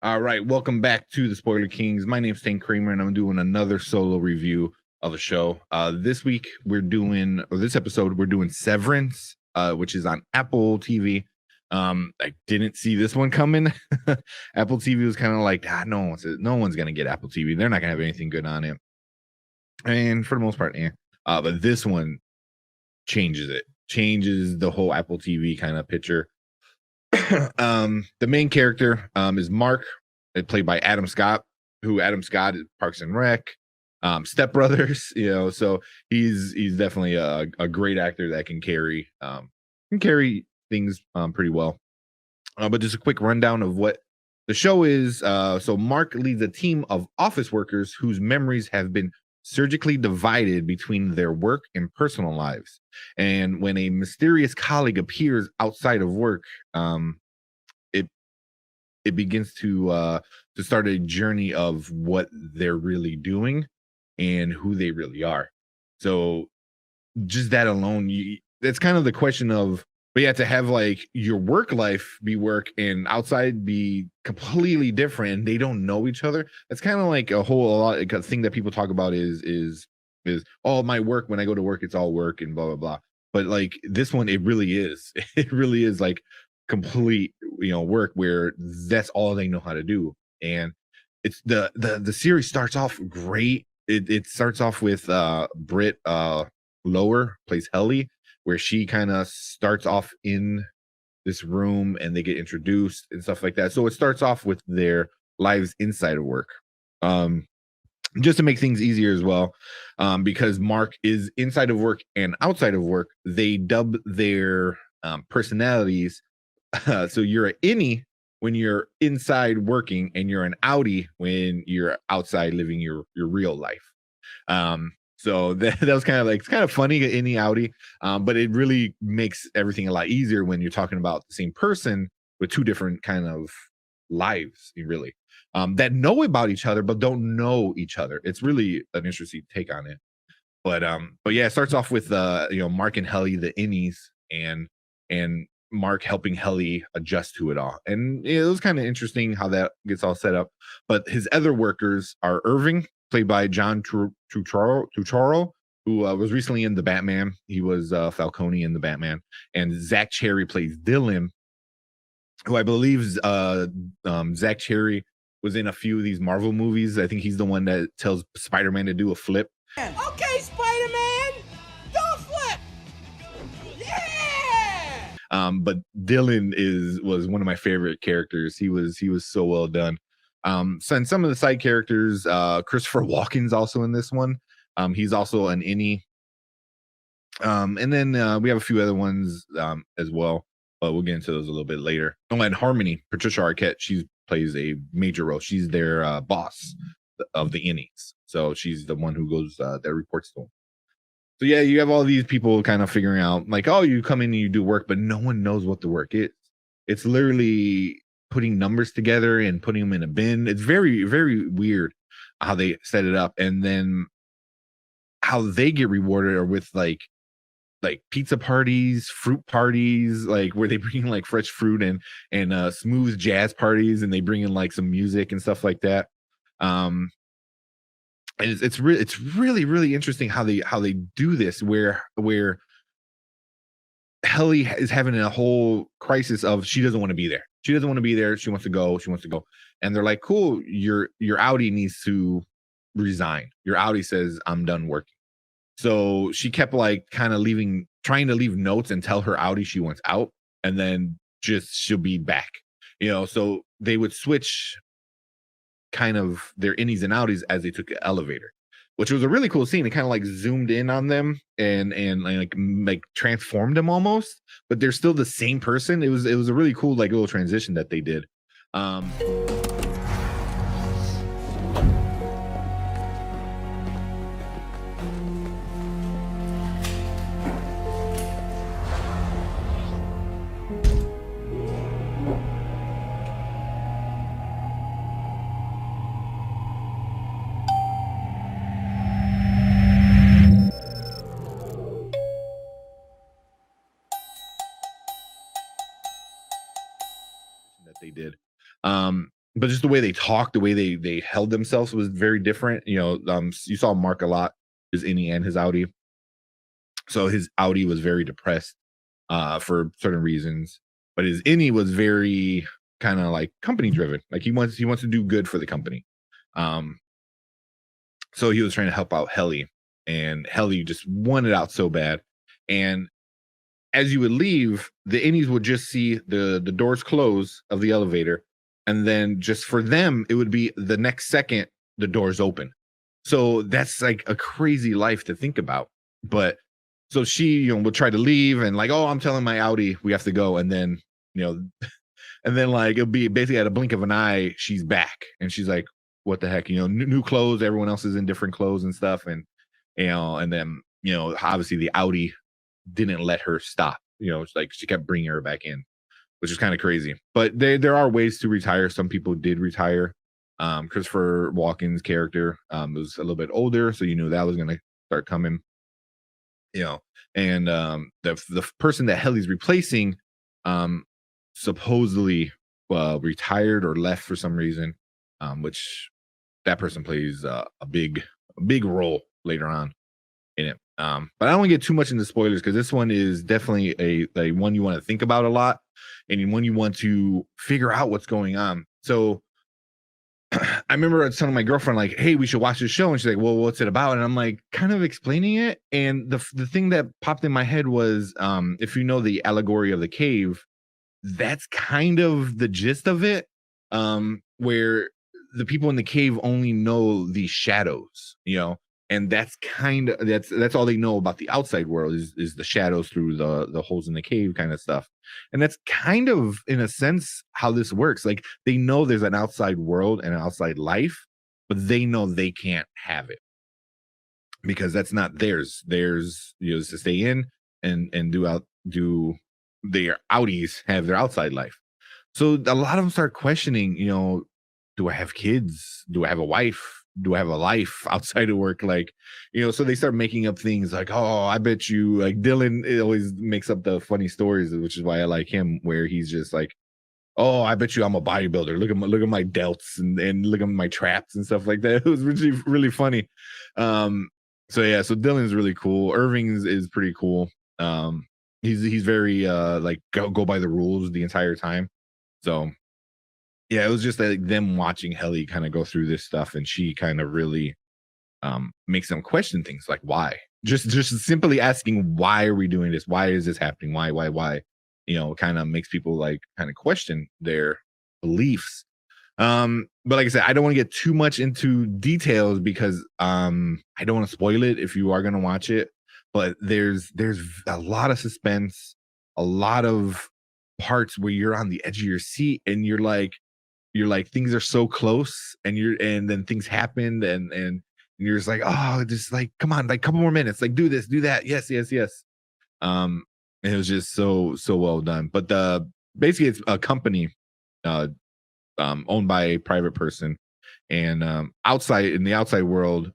All right, welcome back to the Spoiler Kings. My name's Cramer, and I'm doing another solo review of a show. This week this episode we're doing Severance, which is on Apple TV. I didn't see this one coming. Apple TV was kind of like, no one's gonna get Apple TV. They're not gonna have anything good on it, and for the most part, but this one changes the whole Apple TV kind of picture. The main character is Mark, played by Adam Scott, who Adam Scott is Parks and Rec, Step Brothers, so he's definitely a great actor that can carry things pretty well. But just a quick rundown of what the show is. So Mark leads a team of office workers whose memories have been surgically divided between their work and personal lives. And when a mysterious colleague appears outside of work, it begins to start a journey of what they're really doing and who they really are. So just that alone, that's kind of the question of, but you have to have like your work life be work and outside be completely different, and they don't know each other. That's kind of like a lot like a thing that people talk about is oh, my work, when I go to work it's all work and blah blah blah. But like this one, it really is it really is like complete work, where that's all they know how to do. And it's the series starts off great. It starts off with Britt Lower plays Helly, where she kind of starts off in this room and they get introduced and stuff like that. So it starts off with their lives inside of work. Just to make things easier as well, because Mark is inside of work and outside of work, they dub their personalities. So you're an innie when you're inside working, and you're an outie when you're outside living your real life. So that was kind of like, it's kind of funny in the Audi, but it really makes everything a lot easier when you're talking about the same person with two different kind of lives, really, that know about each other but don't know each other. It's really an interesting take on it. But yeah, it starts off with Mark and Helly, the innies, and Mark helping Helly adjust to it all. And it was kind of interesting how that gets all set up. But his other workers are Irving, played by John Turturro, who was recently in the Batman. He was Falcone in the Batman. And Zach Cherry plays Dylan, who I believe Zach Cherry was in a few of these Marvel movies. I think he's the one that tells Spider-Man to do a flip. Okay, Spider-Man, don't flip. Yeah. But Dylan was one of my favorite characters. He was so well done. So, and some of the side characters, Christopher Walken's also in this one. He's also an innie. And then we have a few other ones as well, but we'll get into those a little bit later. Oh, and Harmony, Patricia Arquette, she plays a major role. She's their boss of the innies. So she's the one who goes that reports to them. So yeah, you have all these people kind of figuring out like, oh, you come in and you do work, but no one knows what the work is. It's literally putting numbers together and putting them in a bin. It's very, very weird how they set it up. And then how they get rewarded are with like pizza parties, fruit parties, like where they bring like fresh fruit and smooth jazz parties, and they bring in like some music and stuff like that. And it's really really interesting how they do this, where Helly is having a whole crisis of she doesn't want to be there. She doesn't want to be there. She wants to go. She wants to go. And they're like, cool, your outie needs to resign. Your outie says, I'm done working. So she kept like kind of trying to leave notes and tell her outie she wants out, and then just she'll be back. So they would switch kind of their innies and outies as they took the elevator, which was a really cool scene. It kind of like zoomed in on them and like transformed them almost, but they're still the same person. It was a really cool like little transition that they did. That they did. but just the way they talked, the way they held themselves was very different. You saw Mark a lot, his innie and his outie. So his outie was very depressed for certain reasons, but his innie was very kind of like company driven. Like he wants to do good for the company. Um, so he was trying to help out Helly, and Helly just wanted out so bad. And as you would leave, the innies would just see the doors close of the elevator, and then just for them, it would be the next second the doors open. So that's like a crazy life to think about. But so she, would try to leave and like, oh, I'm telling my Audi we have to go, and then you know, and then like it'll be basically at a blink of an eye, she's back, and she's like, what the heck, new clothes, everyone else is in different clothes and stuff, and and then obviously the Audi didn't let her stop. It's like she kept bringing her back in, which is kind of crazy. But there are ways to retire. Some people did retire. Christopher Walken's character was a little bit older, so you knew that was going to start coming. And the person that Helly's replacing, supposedly retired or left for some reason, which that person plays a big role later on in it. But I don't want to get too much into spoilers because this one is definitely a one you want to think about a lot, and one you want to figure out what's going on. So I remember telling my girlfriend like, "Hey, we should watch this show," and she's like, "Well, what's it about?" And I'm like, kind of explaining it, and the thing that popped in my head was, if you know the allegory of the cave, that's kind of the gist of it, where the people in the cave only know the shadows, and that's all they know about the outside world is the shadows through the holes in the cave kind of stuff. And that's kind of in a sense how this works. Like they know there's an outside world and an outside life, but they know they can't have it because that's not theirs. Theirs is to stay in and do their outies have their outside life. So a lot of them start questioning, do I have kids? Do I have a wife? Do I have a life outside of work? Like, so they start making up things like, oh, I bet you like Dylan always makes up the funny stories, which is why I like him, where he's just like, oh, I bet you I'm a bodybuilder. Look at my delts and look at my traps and stuff like that. It was really, really funny. So yeah, so Dylan's really cool. Irving is pretty cool. He's very like go by the rules the entire time. So yeah, it was just like them watching Helly kind of go through this stuff, and she kind of really makes them question things like why. Just simply asking why are we doing this? Why is this happening? Why? Kind of makes people like kind of question their beliefs. But like I said, I don't want to get too much into details because I don't want to spoil it if you are going to watch it. But there's a lot of suspense, a lot of parts where you're on the edge of your seat and you're like things are so close and then things happen and you're just like, oh, just like come on, like couple more minutes, like do this, do that, yes. um and it was just so well done. But basically it's a company uh owned by a private person, and outside in the outside world,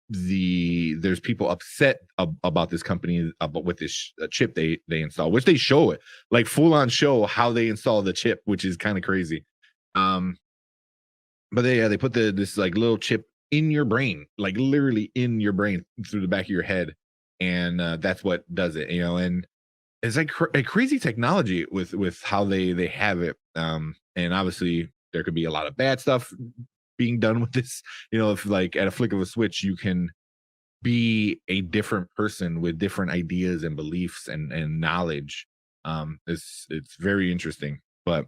there's people upset about this company about with this chip they install, which they show it like full on show how they install the chip, which is kind of crazy. um but they put this like little chip in your brain, like literally in your brain through the back of your head, and that's what does it, and it's like a crazy technology with how they have it. And obviously there could be a lot of bad stuff being done with this, if like at a flick of a switch you can be a different person with different ideas and beliefs and knowledge. It's very interesting, but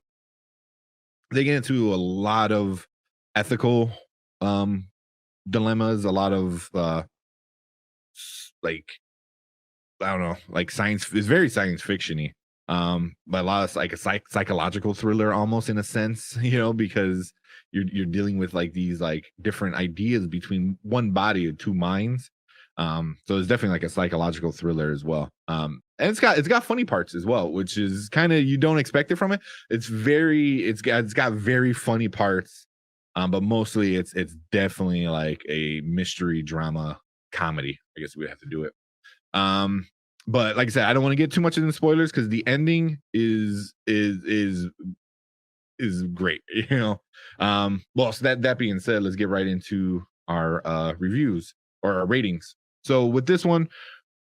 they get into a lot of ethical um dilemmas, a lot of like I don't know, like science is very science fictiony. But a lot of like a psychological thriller almost in a sense, because you're dealing with like these like different ideas between one body and two minds. So it's definitely like a psychological thriller as well. And it's got funny parts as well, which is kind of you don't expect it from it. It's got very funny parts. But mostly it's definitely like a mystery drama comedy. I guess we have to do it. But like I said, I don't want to get too much into spoilers because the ending is is great. Well, so that being said, let's get right into our reviews or our ratings. So with this one,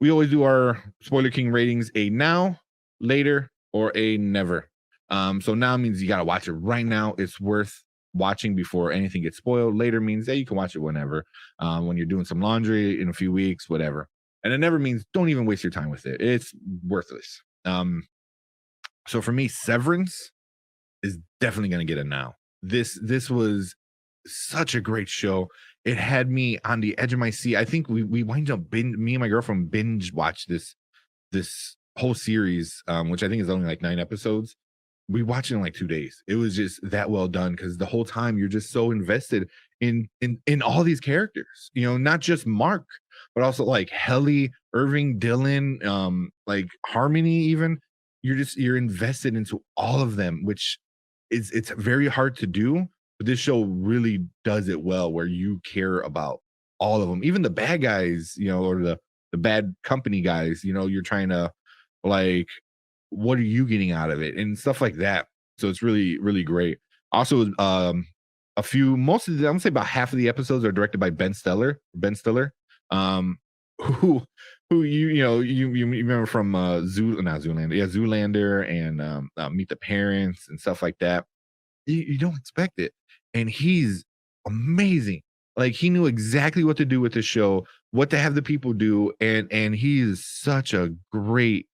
we always do our Spoiler King ratings: a now, later, or a never. So now means you gotta watch it right now. It's worth watching before anything gets spoiled. Later means you can watch it whenever, when you're doing some laundry in a few weeks, whatever. And it never means don't even waste your time with it. It's worthless. So for me, Severance is definitely gonna get a now. This was such a great show. It had me on the edge of my seat. I think we wind up me and my girlfriend binge watched this whole series, which I think is only like 9 episodes. We watched it in like 2 days. It was just that well done because the whole time you're just so invested in all these characters. Not just Mark, but also like Helly, Irving, Dylan, like Harmony. Even you're invested into all of them, which it's very hard to do. But this show really does it well, where you care about all of them, even the bad guys, or the bad company guys. You're trying to like, what are you getting out of it and stuff like that. So it's really, really great. Also, most of the, I'm gonna say about half of the episodes are directed by Ben Stiller. Um, who you remember from not Zoolander, Zoolander, and Meet the Parents and stuff like that. You don't expect it, and he's amazing. Like, he knew exactly what to do with the show, what to have the people do, and he is such a great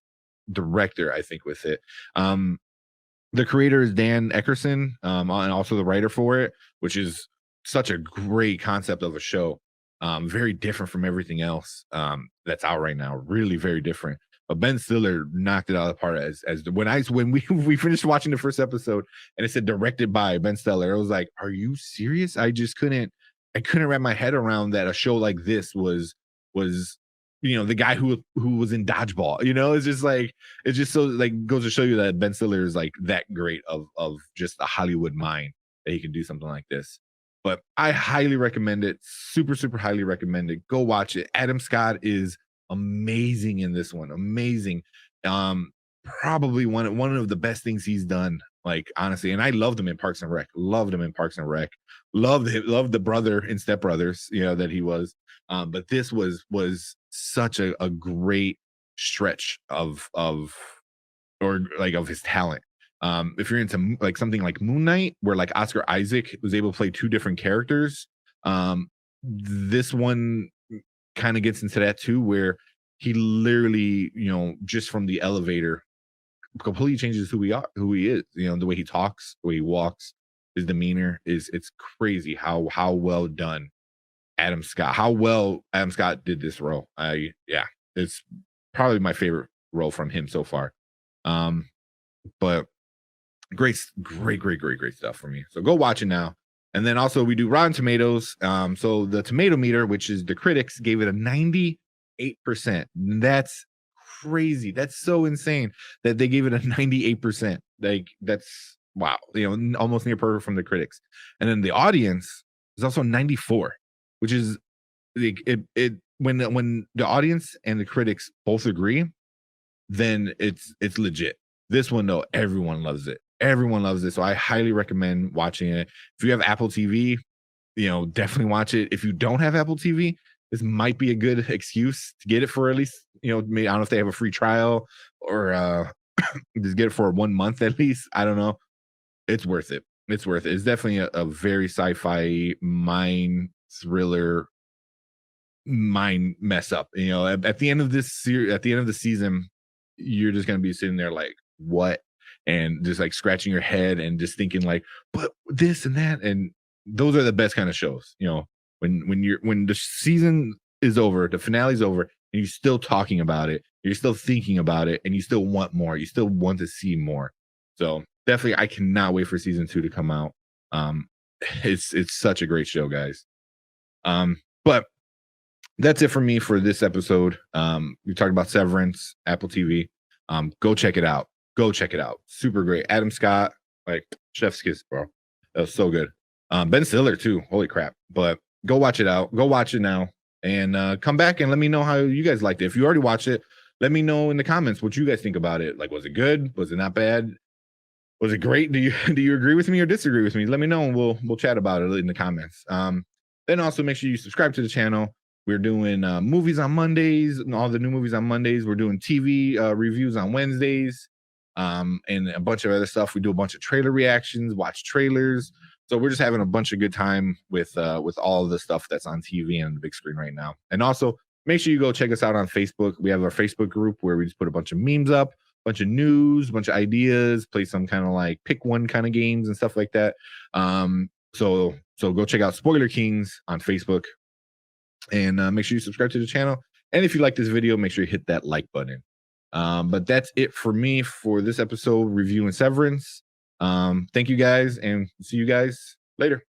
director, I think, with it. The creator is Dan Eckerson, and also the writer for it, which is such a great concept of a show. Very different from everything else that's out right now. Really, very different. But Ben Stiller knocked it out of the park when we finished watching the first episode and it said directed by Ben Stiller. I was like, "Are you serious?" I couldn't wrap my head around that a show like this was the guy who was in Dodgeball. It's just so like goes to show you that Ben Stiller is like that great of just a Hollywood mind that he can do something like this. But I highly recommend it. Super, super highly recommend it. Go watch it. Adam Scott is amazing in this one. Amazing. Probably one of the best things he's done. Like, honestly, and I loved him in Parks and Rec. Loved him in Parks and Rec. Loved the brother in Step Brothers. That he was. But this was such a great stretch of his talent. If you're into like something like Moon Knight, where like Oscar Isaac was able to play 2 different characters, this one kind of gets into that too, where he literally, just from the elevator, completely changes who he is. The way he talks, the way he walks, his demeanor it's crazy how well done how well Adam Scott did this role. It's probably my favorite role from him so far. But great stuff for me. So go watch it now. And then also we do Rotten Tomatoes. So the tomato meter, which is the critics, gave it a 98%. That's crazy. That's so insane that they gave it a 98%. Like, that's wow. Almost near perfect from the critics. And then the audience is also 94, which is like when the audience and the critics both agree, then it's legit. This one though, everyone loves it. Everyone loves it. So I highly recommend watching it. If you have Apple TV, definitely watch it. If you don't have Apple TV, this might be a good excuse to get it for at least, maybe, I don't know if they have a free trial or just get it for 1 month at least. I don't know. It's worth it. It's worth it. It's definitely a very sci-fi mind thriller, mind mess up. At the end of this series, at the end of the season, you're just gonna be sitting there like, what? And just like scratching your head and just thinking like, but this and that. And those are the best kind of shows. When the season is over, the finale's over, and you're still talking about it, you're still thinking about it, and you still want more. You still want to see more. So definitely, I cannot wait for season 2 to come out. It's such a great show, guys. But that's it for me for this episode. We talked about Severance, Apple TV. Go check it out. Super great. Adam Scott, like, chef's kiss, bro. That was so good. Ben Stiller too. Holy crap. But go watch it out. Go watch it now. And come back and let me know how you guys liked it. If you already watched it, let me know in the comments what you guys think about it. Like, was it good? Was it not bad? Was it great? Do you agree with me or disagree with me? Let me know and we'll chat about it in the comments. Then also make sure you subscribe to the channel. We're doing movies on Mondays and all the new movies on Mondays. We're doing TV reviews on Wednesdays, and a bunch of other stuff. We do a bunch of trailer reactions, watch trailers. So we're just having a bunch of good time with all of the stuff that's on TV and the big screen right now. And also make sure you go check us out on Facebook. We have our Facebook group where we just put a bunch of memes up, bunch of news, bunch of ideas, play some kind of like pick one kind of games and stuff like that. So go check out Spoiler Kings on Facebook, and make sure you subscribe to the channel. And if you like this video, make sure you hit that like button. But that's it for me for this episode reviewing Severance. Thank you guys, and see you guys later.